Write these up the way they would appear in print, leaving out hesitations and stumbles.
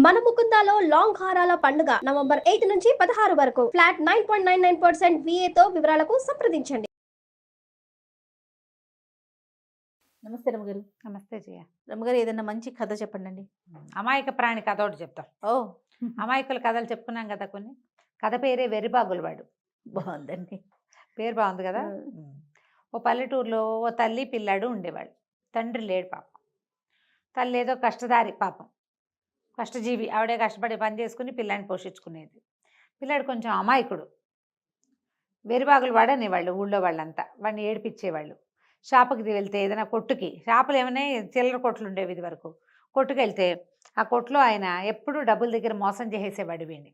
మన ముకుందాలో లాంగ్ హారాల పండుగ నవంబర్ 8 నుంచి 16 వరకు ఫ్లాట్ 9.99% VA తో వివరాలకు సంప్రదించండి. నమస్తే రమగారు. నమస్తే జయ. రమగారు, ఏదైనా మంచి కథ చెప్పండి. అమాయక ప్రాణి కథ ఒకటి చెప్తాం. ఓ అమాయకుల కథలు చెప్పుకున్నాం కదా కొన్ని. కథ పేరే వెర్రిబాగులవాడు. బాగుందండి. పేరు బాగుంది కదా. ఓ పల్లెటూరులో ఓ తల్లి పిల్లాడు ఉండేవాడు. తండ్రి లేడు పాపం. తల్లి ఏదో కష్టదారి పాపం, కష్టజీవి. ఆవిడే కష్టపడి పని చేసుకుని పిల్లాడిని పోషించుకునేది. పిల్లాడు కొంచెం అమాయకుడు. వెర్రిబాగులవాడు అనేవాళ్ళు ఊళ్ళో వాళ్ళంతా. వాడిని ఏడిపించేవాళ్ళు. షాపుకి వెళ్తే ఏదైనా కొట్టుకి, షాపులు ఏమైనా చిల్లర కొట్లు ఉండేవి ఇది వరకు. కొట్టుకు వెళ్తే ఆ కొట్లో ఆయన ఎప్పుడూ డబ్బుల దగ్గర మోసం చేసేవాడు వీడిని.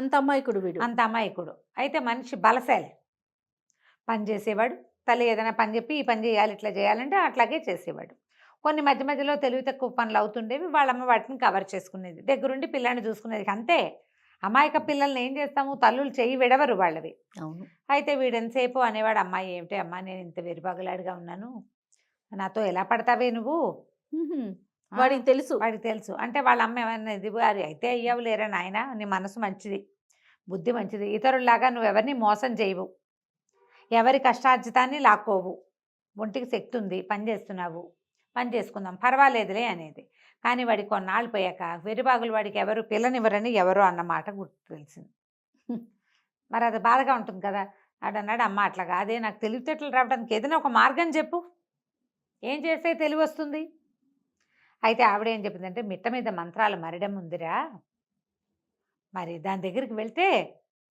అంత అమాయకుడు వీడు. అంత అమాయకుడు. అయితే మనిషి బలశాలి. పని చేసేవాడు. తల్లి ఏదైనా పని చెప్పి ఈ పని చేయాలి ఇట్లా చేయాలంటే అట్లాగే చేసేవాడు. కొన్ని మధ్య మధ్యలో తెలివి తక్కువ పనులు అవుతుండేవి. వాళ్ళమ్మ వాటిని కవర్ చేసుకునేది. దగ్గరుండి పిల్లాన్ని చూసుకునేది. అంతే. అమాయక పిల్లల్ని ఏం చేస్తాము, తల్లులు చెయ్యి విడవరు వాళ్ళవి. అవును. అయితే వీడు ఎంతసేపు అనేవాడు, అమ్మాయి ఏమిటి అమ్మా, నేను ఇంత వెరిబాగులాడిగా ఉన్నాను, నాతో ఎలా పడతావే నువ్వు. వాడికి తెలుసు. వాడికి తెలుసు. అంటే వాళ్ళ అమ్మ ఏమన్నా ఇది వారి అయితే అయ్యావు లేరా నాయన, నీ మనసు మంచిది, బుద్ధి మంచిది, ఇతరుల్లాగా నువ్వు ఎవరిని మోసం చేయవు, ఎవరి కష్టార్జితాన్ని లాక్కోవు, ఒంటికి శక్తి ఉంది, పని చేస్తున్నావు, పని చేసుకుందాం పర్వాలేదులే అనేది. కానీ వాడికి కొన్నాళ్ళు పోయాక వెర్రిబాగులు వాడికి ఎవరు పిల్లనివ్వరని ఎవరో అన్నమాట గుర్తు తెలిసింది. మరి అది బాధగా ఉంటుంది కదా. అన్నాడు, అమ్మ అట్లా కాదే, నాకు తెలివితేటలు రావడానికి ఏదైనా ఒక మార్గం చెప్పు, ఏం చేస్తే తెలివి వస్తుంది. అయితే ఆవిడ ఏం చెప్పిందంటే, మిట్ట మీద మంత్రాలు మరడం ఉందిరా, మరి దాని దగ్గరికి వెళ్తే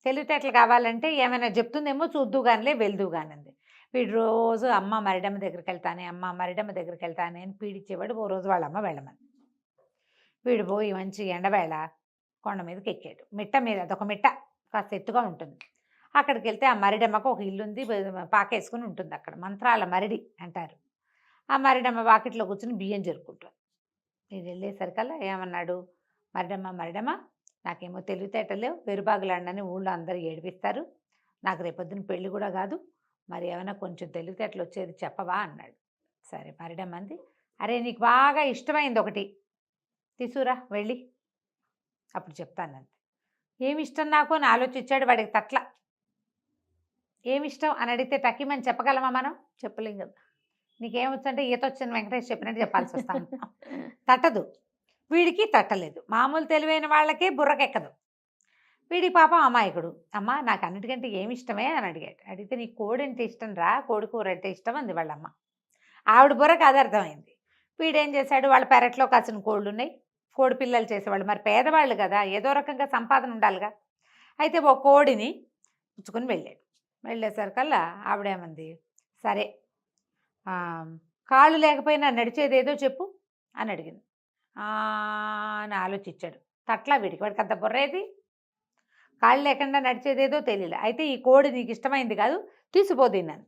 తెలివితేటలు కావాలంటే ఏమైనా చెప్తుందేమో చూద్దుగానిలే వెళ్దుగానంది. వీడు రోజు అమ్మ మరిడమ్మ దగ్గరికి వెళ్తానే, అమ్మ మరిడమ్మ దగ్గరికి వెళ్తానే అని పీడిచ్చేవాడు. ఓ రోజు వాళ్ళమ్మ వెళ్ళమని వీడు పోయి మంచి ఎండవేళ కొండ మీదకి ఎక్కాడు. మిట్ట మీద, అదొక మిట్ట కాస్త ఎత్తుగా ఉంటుంది. అక్కడికి వెళ్తే ఆ మరిడమ్మకు ఒక ఇల్లుంది, పాకేసుకుని ఉంటుంది అక్కడ. మంత్రాల మరిడి అంటారు. ఆ మరిడమ్మ వాకిట్లో కూర్చుని బియ్యం జరుపుకుంటుంది. ఇది వెళ్ళేసరికల్లా ఏమన్నాడు, మరిడమ్మ నాకేమో తెలివితేటలేవు, వెరుబాగులాడనని ఊళ్ళో అందరూ ఏడిపిస్తారు, నాకు రేపొద్దున పెళ్ళి కూడా కాదు, మరి ఏమైనా కొంచెం తెలివితేటలు వచ్చేది చెప్పవా అన్నాడు. సరే మరిడమ్మ అంది, అరే నీకు బాగా ఇష్టమైంది ఒకటి తీసుకురా వెళ్ళి, అప్పుడు చెప్తానంతే. ఏమి ఇష్టం నాకు అని ఆలోచించాడు. వాడికి తట్ల ఏమిష్టం అని అడిగితే టక్కిమని చెప్పగలమా మనం? చెప్పలేం కదా. నీకేమొచ్చంటే ఈత వచ్చిన వెంకటేష్ చెప్పినట్టు చెప్పాల్సి వస్తాను. తట్టదు. వీడికి తట్టలేదు. మామూలు తెలివైన వాళ్ళకే బుర్రకెక్కదు. వీడికి పాపం అమాయకుడు. అమ్మ నాకు అన్నిటికంటే ఏమి ఇష్టమే అని అడిగాడు. అడిగితే నీకు కోడి అంటే ఇష్టం రా, కోడి కూర అంటే ఇష్టం అంది వాళ్ళమ్మ. ఆవిడ బుర్రకు అది అర్థమైంది. వీడేం చేశాడు, వాళ్ళ పెరట్లో కాసిన కోళ్ళు ఉన్నాయి, కోడి పిల్లలు చేసేవాళ్ళు. మరి పేదవాళ్ళు కదా, ఏదో రకంగా సంపాదన ఉండాలిగా. అయితే ఓ కోడిని పుచ్చుకొని వెళ్ళాడు. వెళ్ళేసరికల్లా ఆవిడేమంది, సరే కాళ్ళు లేకపోయినా నడిచేదేదో చెప్పు అని అడిగింది. అని ఆలోచించాడు. తట్లా వీడికి అంత బుర్రేది, కాళ్ళు లేకుండా నడిచేదేదో తెలియలే. అయితే ఈ కోడి నీకు ఇష్టమైంది కాదు, తీసిపోదిన్నాను,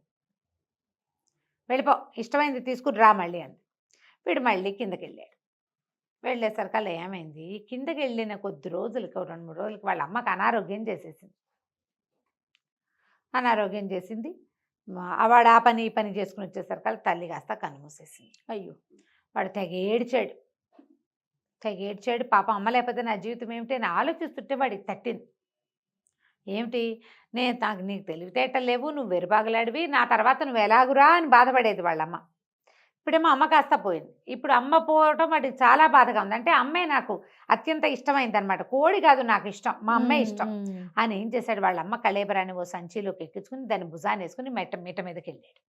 వెళ్ళిపో, ఇష్టమైంది తీసుకుని రా మళ్ళీ అంది. వీడు మళ్ళీ కిందకి వెళ్ళాడు. వెళ్ళేసరికల్లా ఏమైంది, కిందకి వెళ్ళిన కొద్ది రోజులకి, 2-3 రోజులకి వాళ్ళ అమ్మకి అనారోగ్యం చేసేసింది. అనారోగ్యం చేసింది. వాడు ఆ పని ఈ పని చేసుకుని వచ్చేసరికల్లా తల్లి కాస్త కన్నుమూసేసింది. అయ్యో, వాడు తెగ ఏడ్చాడు. పాపం అమ్మ లేకపోతే నా జీవితం ఏమిటి అని ఆలోచిస్తుంటే వాడికి తట్టింది. ఏమిటి, నాకు నీకు తెలివితేటలు లేవు, నువ్వు వెరుబాగులాడివి, నా తర్వాత నువ్వు ఎలాగురా అని బాధపడేది వాళ్ళమ్మ. ఇప్పుడేమో అమ్మ కాస్త పోయింది. ఇప్పుడు అమ్మ పోవటం వాడికి చాలా బాధగా ఉంది. అంటే అమ్మే నాకు అత్యంత ఇష్టమైంది అనమాట. కోడి కాదు నాకు ఇష్టం, మా అమ్మే ఇష్టం అని ఏం చేశాడు, వాళ్ళ అమ్మ కళేబరాన్ని ఓ సంచిలోకి ఎక్కించుకుని దాన్ని భుజాన్ని వేసుకుని మిట్ట మీదకి వెళ్ళాడు.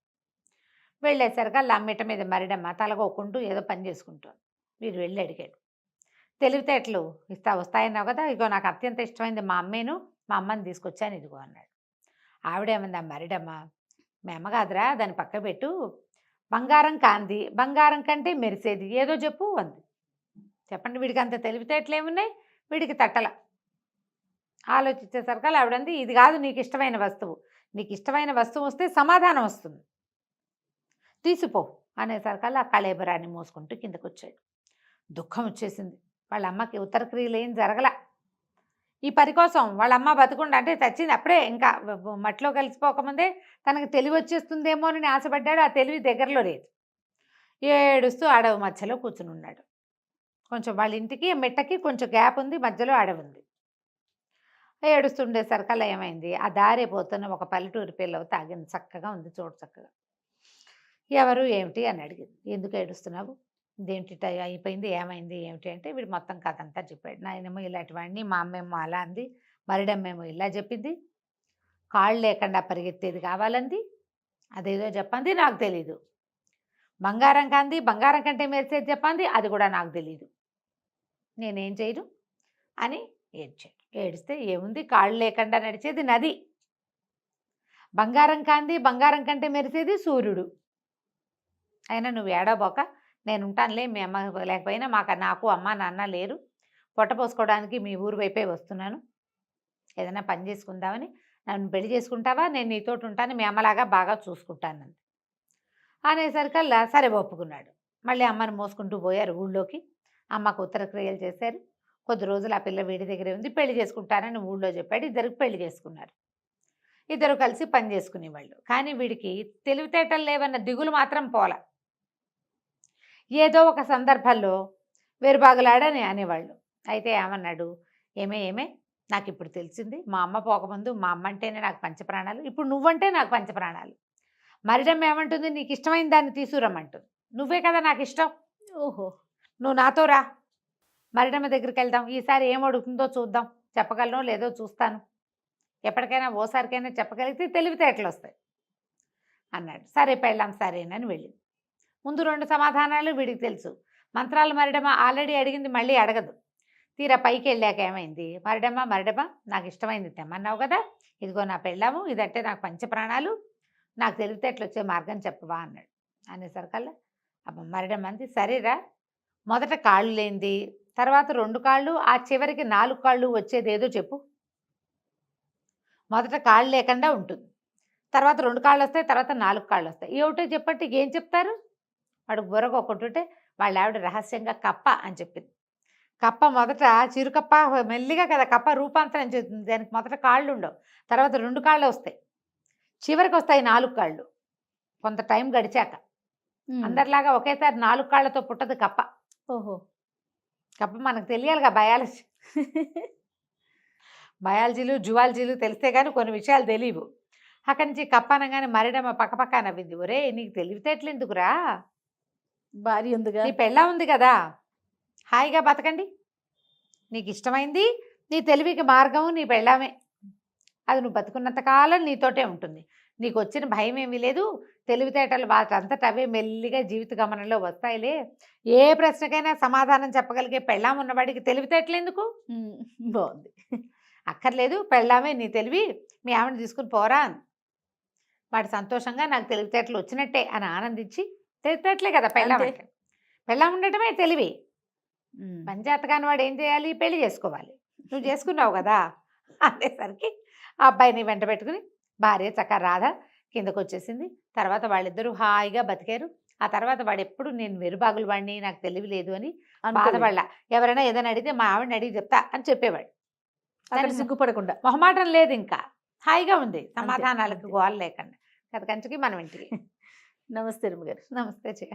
వెళ్ళేసరికి వాళ్ళ మిట్ట మీద మరిడమ్మ తలగోకుంటూ ఏదో పని చేసుకుంటుంది. వీడు వెళ్ళి అడిగాడు, తెలివితేటలు వస్తాయన్నావు కదా, ఇగో నాకు అత్యంత ఇష్టమైంది మా అమ్మేను, మా అమ్మని తీసుకొచ్చాను ఇదిగో అన్నాడు. ఆవిడేమంది, ఆ మరిడమ్మ, మీ అమ్మ కాదురా, దాన్ని పక్క పెట్టు, బంగారం కాంది, బంగారం కంటే మెరిసేది ఏదో చెప్పు అంది. చెప్పండి, వీడికి అంత తెలివితేటలు ఏమున్నాయి, వీడికి తట్టల. ఆలోచించేసరికి ఆవిడంది, ఇది కాదు నీకు ఇష్టమైన వస్తువు, నీకు ఇష్టమైన వస్తువు వస్తే సమాధానం వస్తుంది, తీసిపో అనేసరికల్లా ఆ కళేబరాన్ని మోసుకుంటూ కిందకు వచ్చాడు. దుఃఖం వచ్చేసింది. వాళ్ళ అమ్మకి ఉత్తర క్రియలు ఏం జరగల. ఈ పని కోసం వాళ్ళ అమ్మ బతుకుండా, అంటే చచ్చింది అప్పుడే, ఇంకా మట్టిలో కలిసిపోకముందే తనకు తెలివి వచ్చేస్తుందేమో అని ఆశపడ్డాడు. ఆ తెలివి దగ్గరలో లేదు. ఏడుస్తూ అడవి మధ్యలో కూర్చుని ఉన్నాడు. కొంచెం వాళ్ళ ఇంటికి మెట్టకి కొంచెం గ్యాప్ ఉంది, మధ్యలో అడవి ఉంది. ఏడుస్తుండేసరికల్లా ఏమైంది, ఆ దారి పోతున్న ఒక పల్లెటూరి పిల్ల తాగింది, చక్కగా ఉంది చోటు చక్కగా. ఎవరు ఏమిటి అని అడిగింది. ఎందుకు ఏడుస్తున్నావు, ఇదేంటి అయిపోయింది, ఏమైంది ఏమిటి అంటే వీడు మొత్తం కథ అంతా చెప్పాడు. నాయనేమో ఇలాంటివాడిని, మా అమ్మేమో అలా అంది, మరిడమ్మేమో ఇలా చెప్పింది, కాళ్ళు లేకుండా పరిగెత్తేది కావాలంది, అదేదో చెప్పంది నాకు తెలీదు, బంగారం కాంది బంగారం కంటే మెరిసేది చెప్పంది, అది కూడా నాకు తెలీదు, నేనేం చేయను అని ఏడ్చాడు. ఏడిస్తే ఏముంది, కాళ్ళు లేకుండా నడిచేది నది, బంగారం కాంది బంగారం కంటే మెరిసేది సూర్యుడు, అయినా నువ్వు ఏడవబోక నేను ఉంటానులే, మీ అమ్మ లేకపోయినా నాకు అమ్మ నాన్న లేరు, పొట్ట పోసుకోవడానికి మీ ఊరు వైపే వస్తున్నాను, ఏదైనా పని చేసుకుందామని, నన్ను పెళ్లి చేసుకుంటావా, నేను నీతోటి ఉంటాను, మీ అమ్మలాగా బాగా చూసుకుంటాను అనేసరికల్లా సరే ఒప్పుకున్నాడు. మళ్ళీ అమ్మని మోసుకుంటూ పోయారు ఊళ్ళోకి, అమ్మకు ఉత్తర క్రియలు చేశారు. కొద్ది రోజులు ఆ పిల్ల వీడి దగ్గరే ఉంది, పెళ్లి చేసుకుంటానని ఊళ్ళో చెప్పాడు. ఇద్దరికి పెళ్లి చేసుకున్నారు. ఇద్దరు కలిసి పని చేసుకునేవాళ్ళు. కానీ వీడికి తెలివితేటలు లేవన్న దిగులు మాత్రం పోల. ఏదో ఒక సందర్భంలో వేరుబాగులాడని అనేవాళ్ళు. అయితే ఏమన్నాడు, ఏమే నాకు ఇప్పుడు తెలిసింది, మా అమ్మ పోకముందు మా అమ్మ అంటేనే నాకు పంచప్రాణాలు, ఇప్పుడు నువ్వంటే నాకు పంచప్రాణాలు. మరిడమ్మ ఏమంటుంది, నీకు ఇష్టమైన దాన్ని తీసుకురమ్మంటుంది, నువ్వే కదా నాకు ఇష్టం, ఓహో నువ్వు నాతో రా, మరిడమ్మ దగ్గరికి వెళ్దాం, ఈసారి ఏం అడుగుతుందో చూద్దాం, చెప్పగలనో లేదో చూస్తాను, ఎప్పటికైనా ఓసారికైనా చెప్పగలిగితే తెలివితేటలు వస్తాయి అన్నాడు. సరే పెళ్ళాం సరేనని వెళ్ళింది. ముందు 2 సమాధానాలు వీడికి తెలుసు. మంత్రాలు మరిడమ్మ ఆల్రెడీ అడిగింది, మళ్ళీ అడగదు. తీరా పైకి వెళ్ళాక ఏమైంది, మరిడమ్మ నాకు ఇష్టమైంది తెమ్మన్నావు కదా, ఇదిగో నా పెళ్ళాము, ఇదంటే నాకు పంచప్రాణాలు, నాకు తెలివితేటలు వచ్చే మార్గం చెప్పవా అన్నాడు. అనేసరికల్లా మరిడమ్మ అంది, సరేరా, మొదట కాళ్ళు లేనిది, తర్వాత 2 కాళ్ళు, ఆ చివరికి 4 కాళ్ళు వచ్చేదేదో చెప్పు. మొదట కాళ్ళు లేకుండా ఉంటుంది, తర్వాత 2 కాళ్ళు వస్తాయి, తర్వాత 4 కాళ్ళు వస్తాయి, ఏమిటో చెప్పంటే ఏం చెప్తారు. వాడు బుర్రకు ఒకటి వాళ్ళ ఆవిడ రహస్యంగా కప్ప అని చెప్పింది. కప్ప మొదట చిరుకప్ప మెల్లిగా కదా కప్ప రూపాంతరం చెందుతుంది, దానికి మొదట కాళ్ళు ఉండవు, తర్వాత 2 కాళ్ళు వస్తాయి, చివరికి వస్తాయి 4 కాళ్ళు కొంత టైం గడిచాక. అందరిలాగా ఒకేసారి 4 కాళ్ళతో పుట్టదు కప్ప. ఓహో కప్ప మనకు తెలియాలిగా, బయాలజీలు జువాలజీలు తెలిస్తే కానీ కొన్ని విషయాలు తెలియవు. అక్కడి నుంచి కప్ప అనగానే మరిడమ్మ పక్కపక్క నవ్వింది. ఒరే నీకు తెలివితేటలు ఎందుకురా, భార్య ఉందిగా, నీ పెళ్ళా ఉంది కదా, హాయిగా బతకండి, నీకు ఇష్టమైంది నీ తెలివికి మార్గము నీ పెళ్ళామే, అది నువ్వు బతుకున్నంత కాలం నీతోటే ఉంటుంది, నీకు వచ్చిన భయం ఏమీ లేదు, తెలివితేటలు వాటంతట అవే మెల్లిగా జీవిత గమనంలో వస్తాయిలే, ఏ ప్రశ్నకైనా సమాధానం చెప్పగలిగే పెళ్ళాం ఉన్నవాడికి తెలివితేటలు ఎందుకు, బాగుంది, అక్కర్లేదు, పెళ్ళామే నీ తెలివి, మీ ఆవిడని తీసుకుని పోరా అని. వాడు సంతోషంగా నాకు తెలివితేటలు వచ్చినట్టే అని ఆనందించి, తెలివితేటలే కదా పెళ్ళాం అంతే. అంటే, పెళ్ళాం ఉండటమే తెలివి. పంచాయతగాని వాడు ఏం చేయాలి, పెళ్లి చేసుకోవాలి, నువ్వు చేసుకున్నావు కదా అనేసరికి ఆ అబ్బాయిని వెంట పెట్టుకుని భార్య చక్క రాధ కిందకు వచ్చేసింది. తర్వాత వాళ్ళిద్దరూ హాయిగా బతికారు. ఆ తర్వాత వాడు ఎప్పుడు నేను వెరుబాగులు వాడిని, నాకు తెలివి లేదు అని బాధపడ, ఎవరైనా ఏదైనా అడిగితే మా ఆవిడని అడిగి చెప్తా అని చెప్పేవాడు. అక్కడ సిగ్గుపడకుండా, మొహమాటం లేదు, ఇంకా హాయిగా ఉంది, సమాధానాలకు గోల లేకుండా. కథ కంచుకి మనం ఇంటికి. నమస్తే రమ్మ గారు. నమస్తే చెయ్య.